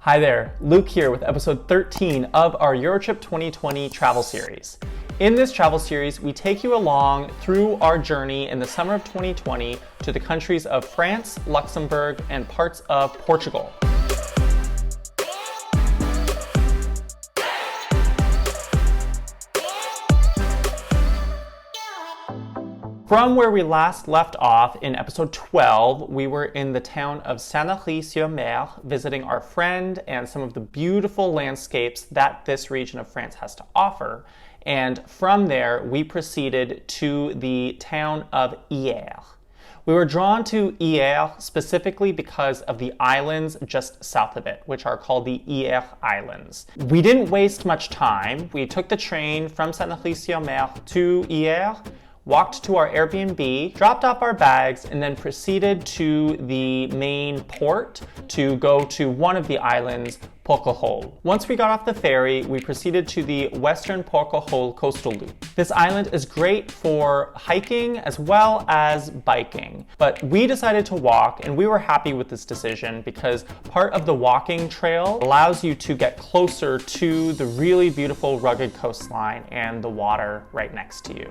Hi there, Luke here with episode 13 of our Eurotrip 2020 travel series. In this travel series, we take you along through our journey in the summer of 2020 to the countries of France, Luxembourg, and parts of Portugal. From where we last left off in episode 12, we were in the town of Saint-Raphaël visiting our friend and some of the beautiful landscapes that this region of France has to offer. And from there, we proceeded to the town of Hyères. We were drawn to Hyères specifically because of the islands just south of it, which are called the Hyères Islands. We didn't waste much time. We took the train from Saint-Raphaël to Hyères, walked to our Airbnb, dropped off our bags, and then proceeded to the main port to go to one of the islands, Porquerolles. Once we got off the ferry, we proceeded to the Western Porquerolles coastal loop. This island is great for hiking as well as biking, but we decided to walk, and we were happy with this decision because part of the walking trail allows you to get closer to the really beautiful rugged coastline and the water right next to you.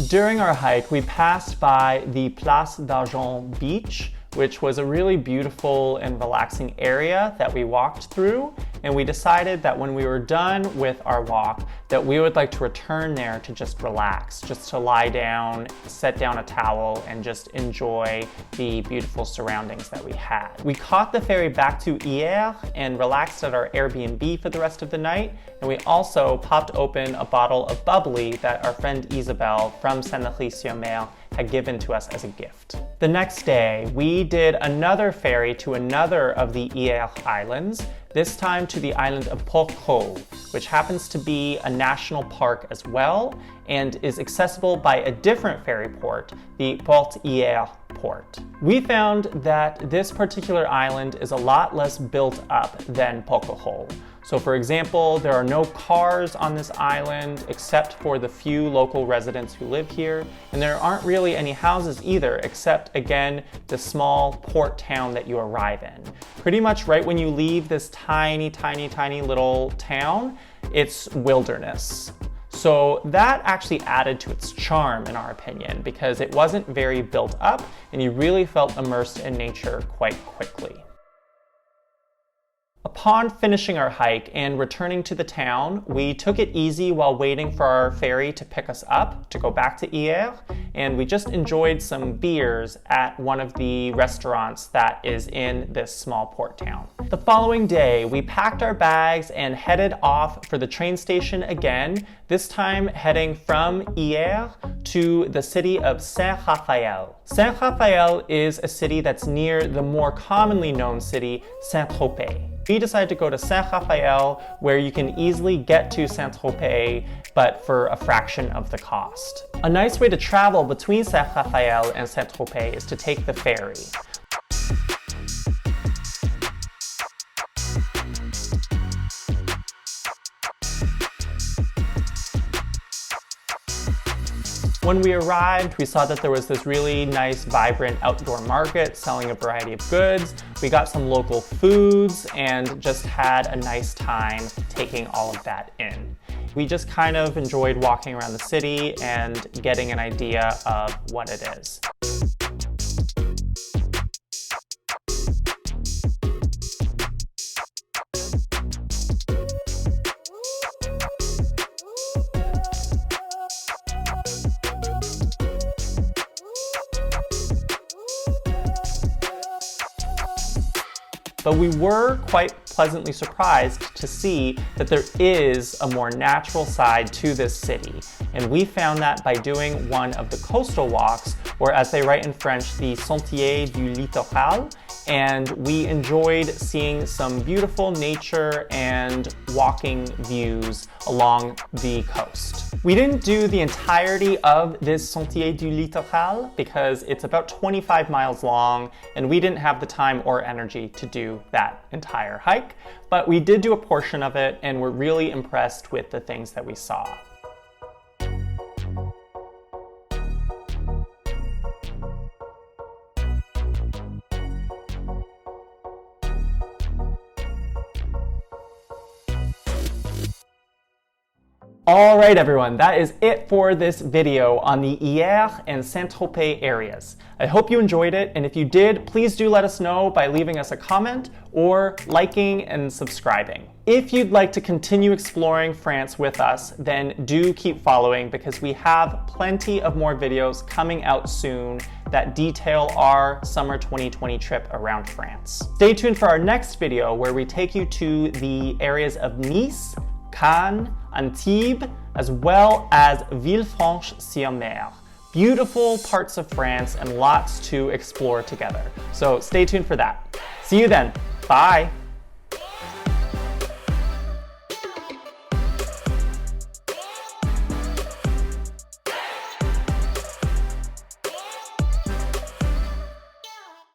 During our hike, we passed by the Place d'Argent beach, which was a really beautiful and relaxing area that we walked through, and we decided that when we were done with our walk that we would like to return there to just relax, just to lie down, set down a towel, and just enjoy the beautiful surroundings that we had. We caught the ferry back to Hyères and relaxed at our Airbnb for the rest of the night, and we also popped open a bottle of bubbly that our friend Isabelle from Saint-Raphaël had given to us as a gift. The next day, we did another ferry to another of the Hyères Islands, this time to the island of Port-Cros, which happens to be a national park as well and is accessible by a different ferry port, the Porquerolles port. We found that this particular island is a lot less built up than Porquerolles. So for example, there are no cars on this island except for the few local residents who live here, and there aren't really any houses either except, again, the small port town that you arrive in. Pretty much right when you leave this tiny little town, it's wilderness. So that actually added to its charm, in our opinion, because it wasn't very built up and you really felt immersed in nature quite quickly. Upon finishing our hike and returning to the town, we took it easy while waiting for our ferry to pick us up to go back to Hyères, and we just enjoyed some beers at one of the restaurants that is in this small port town. The following day, we packed our bags and headed off for the train station again, this time heading from Hyères to the city of Saint-Raphaël. Saint-Raphaël is a city that's near the more commonly known city, Saint-Tropez. We decided to go to Saint-Raphaël, where you can easily get to Saint-Tropez, but for a fraction of the cost. A nice way to travel between Saint-Raphaël and Saint-Tropez is to take the ferry. When we arrived, we saw that there was this really nice, vibrant outdoor market selling a variety of goods. We got some local foods and just had a nice time taking all of that in. We just kind of enjoyed walking around the city and getting an idea of what it is. But we were quite pleasantly surprised to see that there is a more natural side to this city. And we found that by doing one of the coastal walks, or as they write in French, the Sentier du Littoral, and we enjoyed seeing some beautiful nature and walking views along the coast. We didn't do the entirety of this Sentier du Littoral because it's about 25 miles long and we didn't have the time or energy to do that entire hike, but we did do a portion of it and we're really impressed with the things that we saw. All right, everyone, that is it for this video on the Hyères and Saint-Tropez areas. I hope you enjoyed it, and if you did, please do let us know by leaving us a comment or liking and subscribing. If you'd like to continue exploring France with us, then do keep following because we have plenty of more videos coming out soon that detail our summer 2020 trip around France. Stay tuned for our next video where we take you to the areas of Nice, Cannes, Antibes, as well as Villefranche-sur-Mer. Beautiful parts of France and lots to explore together. So stay tuned for that. See you then. Bye.